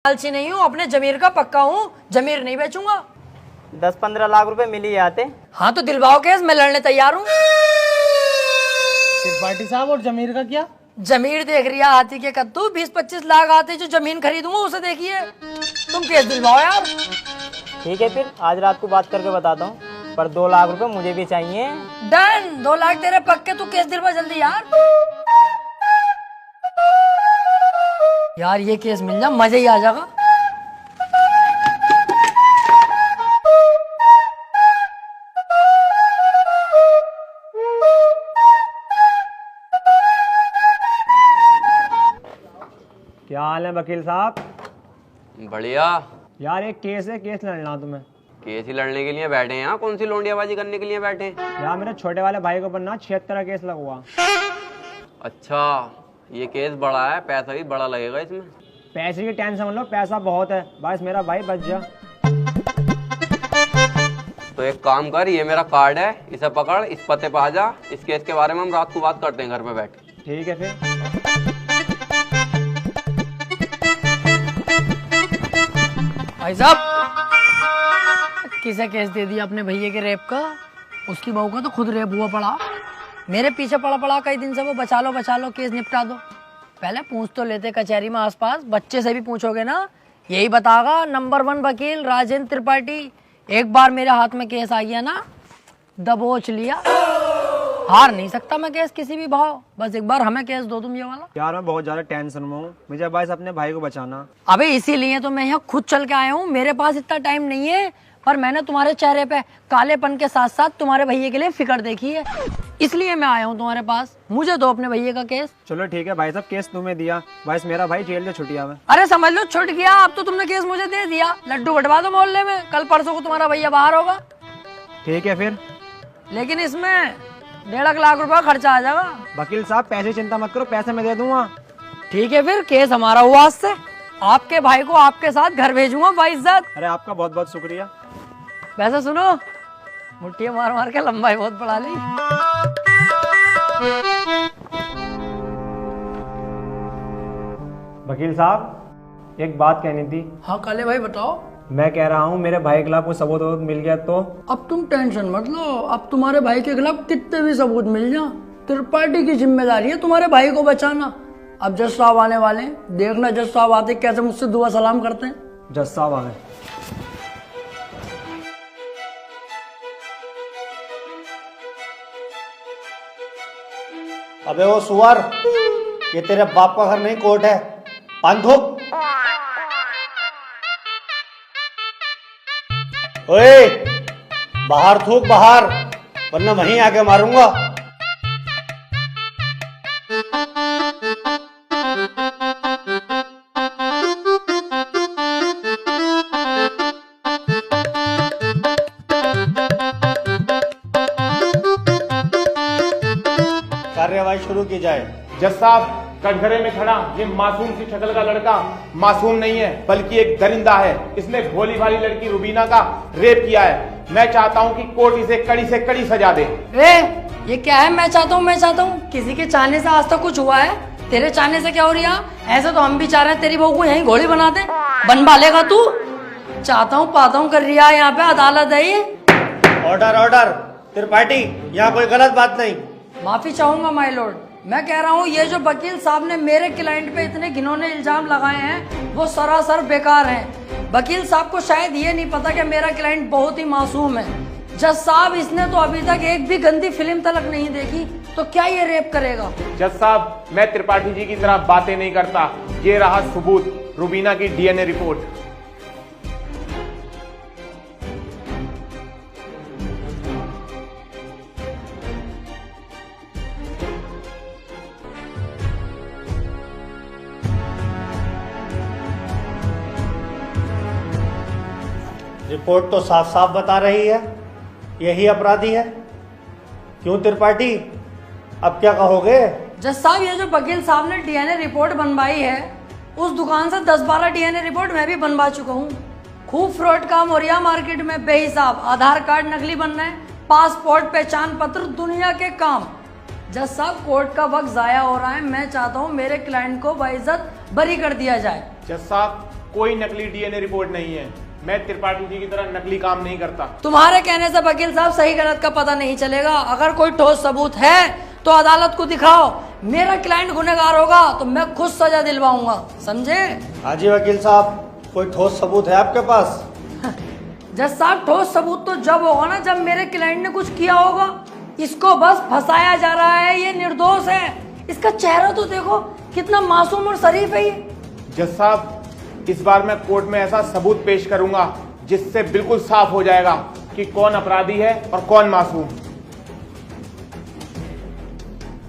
लालची नहीं हूँ, अपने जमीर का पक्का हूँ, जमीर नहीं बेचूंगा। 10-15 लाख रुपए मिल ही आते। हाँ तो दिलवाओ केस, मैं लड़ने तैयार हूँ। त्रिपाठी साहब और जमीर का क्या? जमीर देख रही है हाथी के कद्दू, 20-25 लाख आते जो जमीन खरीदूंगा उसे देखिए। तुम केस दिलवाओ यार। ठीक है फिर आज रात को बात करके बताता हूँ, पर 2 लाख रुपए मुझे भी चाहिए। डन, 2 लाख तेरे पक्के, तू केस दिलवा जल्दी यार। यार ये केस मिल जा, मजा ही आ जाएगा। क्या हाल है वकील साहब? बढ़िया। यार एक केस है, केस लड़ना तुम्हें। केस ही लड़ने के लिए बैठे हैं यहाँ? कौन सी लोंडियाबाजी करने के लिए बैठे हैं? यार मेरे छोटे वाले भाई के ऊपर ना 76 का केस लगा। अच्छा, ये केस बड़ा है, पैसा भी बड़ा लगेगा इसमें। पैसे की टेंशन मत लो, पैसा बहुत है, बस मेरा भाई बच जा। तो एक काम कर, ये मेरा कार्ड है, इसे पकड़, इस पते पे आ जा। इस केस के बारे में हम रात को बात करते हैं घर पे बैठ। ठीक है फिर। भाई साहब, किसे केस दे दिया अपने भैया के रेप का? उसकी बहू का तो खुद रेप हुआ पड़ा, मेरे पीछे पड़ा पड़ा कई दिन से वो। बचा लो केस निपटा दो। पहले पूछ तो लेते कचहरी में आसपास, बच्चे से भी पूछोगे ना यही बतागा नंबर 1 वकील राजेंद्र त्रिपाठी। एक बार मेरे हाथ में केस आ गया ना, दबोच लिया। हार नहीं सकता मैं केस किसी भी भाव, बस एक बार हमें केस दो तुम ये वाला। यार मैं बहुत ज्यादा टेंशन में हूँ, मुझे बस अपने भाई को बचाना। अबे इसीलिए तो मैं यहाँ खुद चल के आया हूँ, मेरे पास इतना टाइम नहीं है, पर मैंने तुम्हारे चेहरे पे कालेपन के साथ साथ तुम्हारे भैया के लिए फिक्र देखी है, इसलिए मैं आया हूँ तुम्हारे पास। मुझे दो अपने भैया का केस। चलो ठीक है भाई साहब, केस तुम्हें दिया, बस मेरा भाई जेल से छुट्टिया में। अरे समझ लो छुट गया, अब तो तुमने केस मुझे दे दिया। लड्डू बंटवा दो मोहल्ले में, कल परसों को तुम्हारा भैया बाहर होगा। ठीक है फिर। लेकिन इसमें 1.5 लाख रुपया खर्चा आ जाएगा। वकील साहब पैसे चिंता मत करो, पैसे मैं दे दूंगा। ठीक है फिर, केस हमारा हुआ आज से। आपके भाई को आपके साथ घर भेजूंगा बाइज्जत। अरे आपका बहुत बहुत शुक्रिया। वैसे सुनो, मुट्ठियां मार मार के लंबाई बहुत बढ़ा ली। वकील साहब एक बात कहनी थी। हाँ काले भाई बताओ। मैं कह रहा हूँ मेरे भाई के खिलाफ कोई सबूत वबूत मिल गया तो? अब तुम टेंशन मत लो, अब तुम्हारे भाई के खिलाफ कितने भी सबूत मिल जाए, त्रिपाठी की जिम्मेदारी है तुम्हारे भाई को बचाना। अब जज साहब आने वाले हैं, देखना जज साहब आते कैसे मुझसे दुआ सलाम करते हैं। जज साहब आ गए। अबे वो सुअर, ये तेरे बाप का घर नहीं कोर्ट है। पान थूक। ओए बाहर थूक बाहर, वरना वहीं आके मारूंगा। कार्यवाही शुरू की जाए। जज साहब, कटघरे में खड़ा ये मासूम सी शक्ल का लड़का मासूम नहीं है, बल्कि एक दरिंदा है। इसने भोली भाली लड़की रुबीना का रेप किया है। मैं चाहता हूं कि कोर्ट इसे कड़ी से कड़ी सजा दे। ये क्या है? मैं चाहता हूँ, किसी के चाहने से आज तक कुछ हुआ है? तेरे चाहने से क्या हो रही है? ऐसे तो हम भी चाह रहे हैं तेरी बहू को यहीं घोड़ी बना दे। बनवा लेगा तू? चाहता हूँ पाता हूँ कर रिया है, यहाँ पे अदालत है ये। ऑर्डर त्रिपाठी, यहाँ कोई गलत बात नहीं। माफी चाहूंगा माय लॉर्ड। मैं कह रहा हूँ ये जो वकील साहब ने मेरे क्लाइंट पे इतने घिनौने इल्जाम लगाए हैं वो सरासर बेकार हैं। वकील साहब को शायद ये नहीं पता कि मेरा क्लाइंट बहुत ही मासूम है। जज साहब, इसने तो अभी तक एक भी गंदी फिल्म तलक नहीं देखी, तो क्या ये रेप करेगा? जज साहब, मैं त्रिपाठी जी की तरह बातें नहीं करता। ये रहा सबूत, रुबीना की डीएनए रिपोर्ट। रिपोर्ट तो साफ साफ बता रही है यही अपराधी है। क्यों त्रिपाठी, अब क्या कहोगे? जज साहब, ये जो वकील साहब ने डीएनए रिपोर्ट बनवाई है, उस दुकान से 10-12 डीएनए रिपोर्ट मैं भी बनवा चुका हूँ। खूब फ्रॉड काम हो रहा है मार्केट में बेहिसाब। आधार कार्ड नकली बन रहे हैं, पासपोर्ट पहचान पत्र दुनिया के काम। जज साहब, कोर्ट का वक्त जाया हो रहा है, मैं चाहता हूँ मेरे क्लाइंट को बाइज्जत बरी कर दिया जाए। जज साहब, कोई नकली डीएनए रिपोर्ट नहीं है। मैं त्रिपाठी जी की तरह नकली काम नहीं करता। तुम्हारे कहने से वकील साहब सही गलत का पता नहीं चलेगा। अगर कोई ठोस सबूत है तो अदालत को दिखाओ। मेरा क्लाइंट गुनहगार होगा तो मैं खुद सजा दिलवाऊंगा, समझे? हाँ जी वकील साहब, कोई ठोस सबूत है आपके पास? जज साहब, ठोस सबूत तो जब होगा ना जब मेरे क्लाइंट ने कुछ किया होगा। इसको बस फंसाया जा रहा है, ये निर्दोष है। इसका चेहरा तो देखो, कितना मासूम और शरीफ है ये। जज साहब, इस बार मैं कोर्ट में ऐसा सबूत पेश करूंगा जिससे बिल्कुल साफ हो जाएगा कि कौन अपराधी है और कौन मासूम।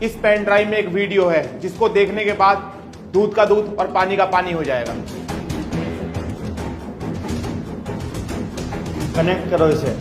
इस पेन ड्राइव में एक वीडियो है जिसको देखने के बाद दूध का दूध और पानी का पानी हो जाएगा। कनेक्ट करो इसे।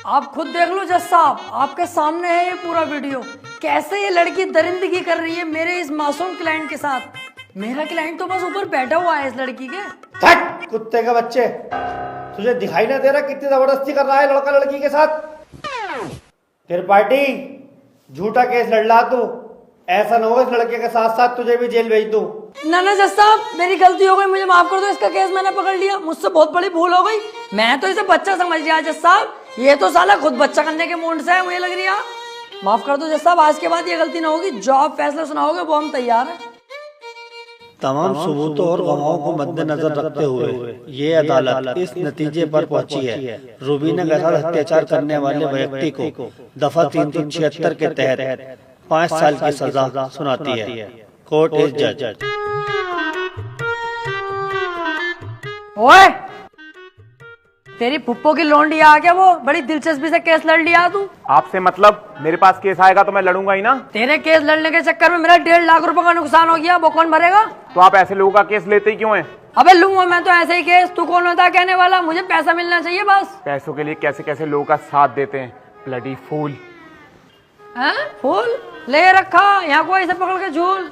आप खुद देख लो जज साहब, आपके सामने है ये पूरा वीडियो। कैसे ये लड़की दरिंदगी कर रही है मेरे इस मासूम क्लाइंट के साथ। मेरा क्लाइंट तो बस ऊपर बैठा हुआ है इस लड़की के। हट कुत्ते के बच्चे, तुझे दिखाई ना दे रहा कितनी जबरदस्ती कर रहा है लड़का लड़की के साथ? त्रिपाठी, झूठा केस लड़ ला तू। ऐसा ना हो इस लड़के के साथ साथ तुझे भी जेल भेज दूं। ना ना जज साहब, मेरी गलती हो गई, मुझे माफ कर दो। इसका केस मैंने पकड़ लिया, मुझसे बहुत बड़ी भूल हो गई। मैं तो इसे बच्चा समझ लिया जज साहब, ये तो साला खुद बच्चा करने के मूड से है, मुझे लग रही है। माफ कर दो जज साहब, आज के बाद ये गलती ना होगी। जो आप फैसला सुनाओगे वो हम तैयार हैं। तमाम सबूतों और गवाहों को मद्देनजर रखते हुए ये अदालत इस नतीजे पर पहुंची है, रूबीना के साथ अत्याचार करने वाले व्यक्ति को दफा 376 के तहत 5 साल की सजा सुनाती है। कोर्ट इज जज। ओए, तेरी फुप्पो की लौंडी आ गया, वो बड़ी दिलचस्पी से केस लड़ लिया तू। आपसे मतलब? मेरे पास केस आएगा तो मैं लड़ूंगा ही ना। तेरे केस लड़ने के चक्कर में मेरा 1.5 लाख रुपए का नुकसान हो गया, वो कौन भरेगा? तो आप ऐसे लोगों का केस लेते ही क्यों हैं? अबे लूंगा मैं तो ऐसे ही केस, तू कौन होता है कहने वाला? मुझे पैसा मिलना चाहिए बस। पैसों के लिए कैसे कैसे लोगों का साथ देते हैं, ब्लडी फूल। हैं? फूल ले रखा यहाँ को ऐसे पकड़ के झूल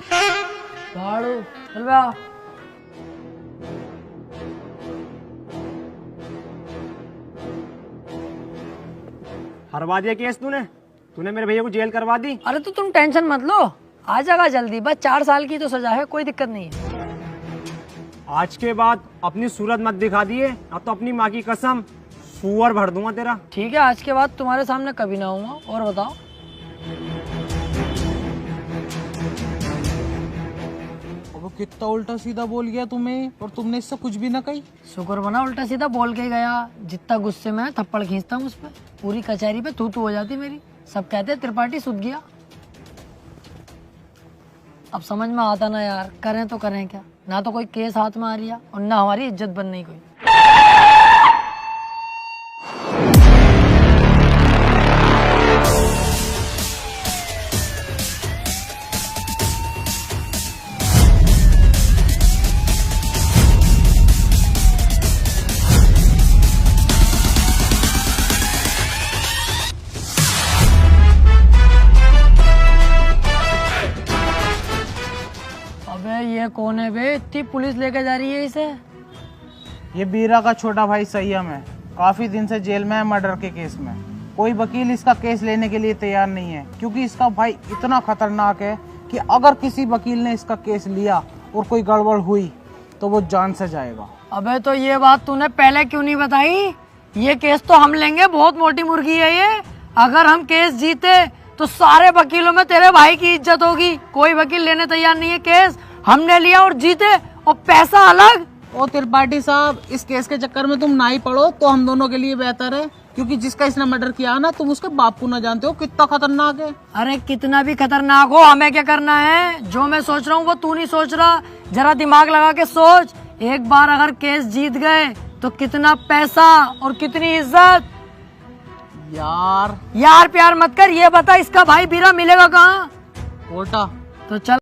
झाड़ू। चल बे आ। हरवा दिया केस तूने मेरे भैया को जेल करवा दी। अरे तो तुम टेंशन मत लो, आ जाएगा जल्दी। बस 4 साल की तो सजा है, कोई दिक्कत नहीं है। आज के बाद अपनी सूरत मत दिखा दिए, अब तो अपनी माँ की कसम सुअर भर दूंगा तेरा। ठीक है, आज के बाद तुम्हारे सामने कभी ना आऊंगा। और बताओ? वो कितना उल्टा सीधा बोल गया तुम्हें, और तुमने इससे कुछ भी ना कही। शुक्र बना उल्टा सीधा बोल के गया। जितना गुस्से में थप्पड़ खींचता हूँ उस पर, पूरी कचहरी पे तू हो जाती मेरी। सब कहते त्रिपाठी सुध गया। अब समझ में आता ना यार, करें तो करें क्या? ना तो कोई केस हाथ में आ रही है और ना हमारी इज्जत बन रही कोई। ये कौन है बे? इतनी पुलिस लेके जा रही है इसे। ये बीरा का छोटा भाई संयम है, काफी दिन से जेल में है मर्डर के केस में। कोई वकील इसका केस लेने के लिए तैयार नहीं है, क्योंकि इसका भाई इतना खतरनाक है कि अगर किसी वकील ने इसका केस लिया और कोई गड़बड़ हुई तो वो जान से जाएगा। अबे तो ये बात तूने पहले क्यों नहीं बताई? ये केस तो हम लेंगे, बहुत मोटी मुर्गी है ये। अगर हम केस जीते तो सारे वकीलों में तेरे भाई की इज्जत होगी। कोई वकील लेने तैयार नहीं है केस, हमने लिया और जीते, और पैसा अलग। ओ त्रिपाठी साहब, इस केस के चक्कर में तुम ना ही पड़ो तो हम दोनों के लिए बेहतर है, क्योंकि जिसका इसने मर्डर किया ना, तुम उसके बाप को ना जानते हो कितना खतरनाक है। अरे कितना भी खतरनाक हो, हमें क्या करना है? जो मैं सोच रहा हूँ वो तू नहीं सोच रहा। जरा दिमाग लगा के सोच। एक बार अगर केस जीत गए तो कितना पैसा और कितनी इज्जत। यार यार प्यार मत कर, ये बता इसका भाई बीरा मिलेगा कहाँ? कोटा। तो चल।